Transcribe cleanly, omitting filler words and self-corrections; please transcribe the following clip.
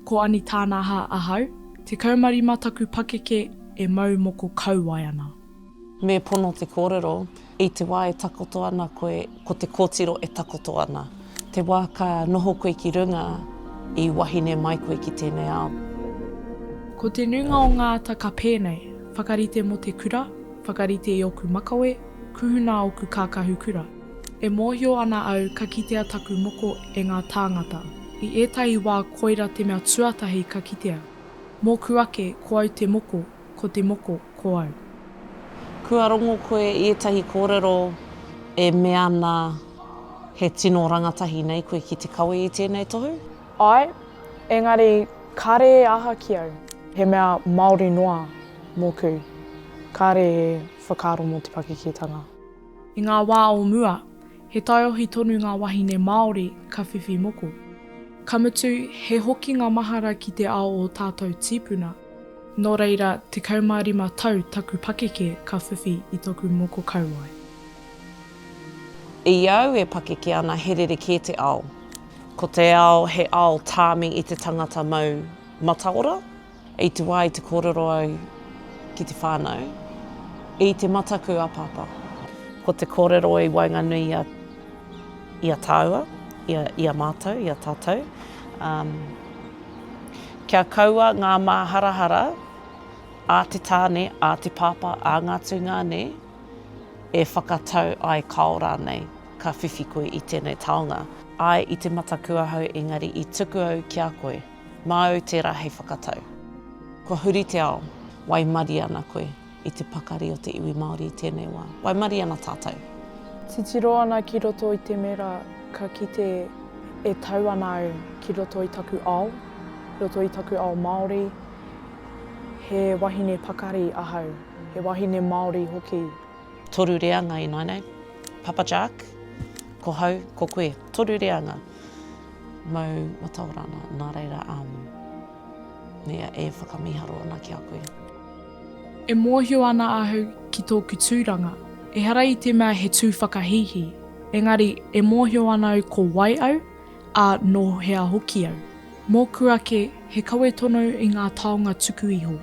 Ko Anitanaha ahau, te kaumarima taku pakeke e mau moko kauai ana. Me pono te kōrero, i te wā e takoto ana koe, ko te kōtiro e takoto ana. Te wā ka noho koe ki runga, i wahine mai koe ki tēnei ao. Ko te nunga o ngā taka pēnei, whakarite mo te kura, whakarite i oku makawe, kuhuna oku kākahu kura. E mōhio ana au ka kitea taku moko e ngā tāngata. I ētahi wā koira te mea tuatahi ka kitea. Mō kuake ko au te moko, ko te moko ko au. Kua rongo koe i ētahi kōrero e mea ana he tino rangatahi nei koe ki te kawe i tēnei tohu? Ai, engari kare aha ki au. He mea Māori noa mōku. Kare e whakaaro mō te pakeketanga. I ngā wā o mua, he taiohi tonu ngā wahine Māori ka whiwhi moko. Ka mutu, he hoki ngā mahara ki te ao o tātou tīpuna. Nō reira, te kaumarima tau taku pakeke ka whiwhi i toku moko kauai. I au e pakeke ana herere kē te ao. Ko te ao, he ao tāmi i te tangata mau mataora. I te wā i te kōrero au ki te whānau. I te mataku a papa. Ko te kōrero i wainganui i a tāua, i a mātou, i a tātou. Kia kaua ngā māharahara, a te tāne, a te papa, a ngā tūngāne, e whakatau ai kaora nei, ka whiwhi koe i tēnei taonga. Ai i te matakua hau engari i tuku au ki a koe, māu te rahi whakatau. Ko huri te ao, wai mari ana koe i te pakari o te iwi Māori i tēnei wā. Wai mari ana tātou. Titiro ana ki roto i te mera ka kite e tau ana au ki roto i taku ao, roto i taku ao Māori, he wahine pakari ahau, he wahine Māori hoki. Toru reanga i nainei, Papa Jack, ko hau, ko koe, toru reanga. Mau wataorana, nā reira, nea e whakamiharo ana ki a koe. E mōhio ana ahau ki tōku tūranga, e hara i te mea he tū whakahihi, engari e mōhio ana au ko wai au, a no hea hoki au. Mō kuake, he kawe tono i ngā taonga tuku iho.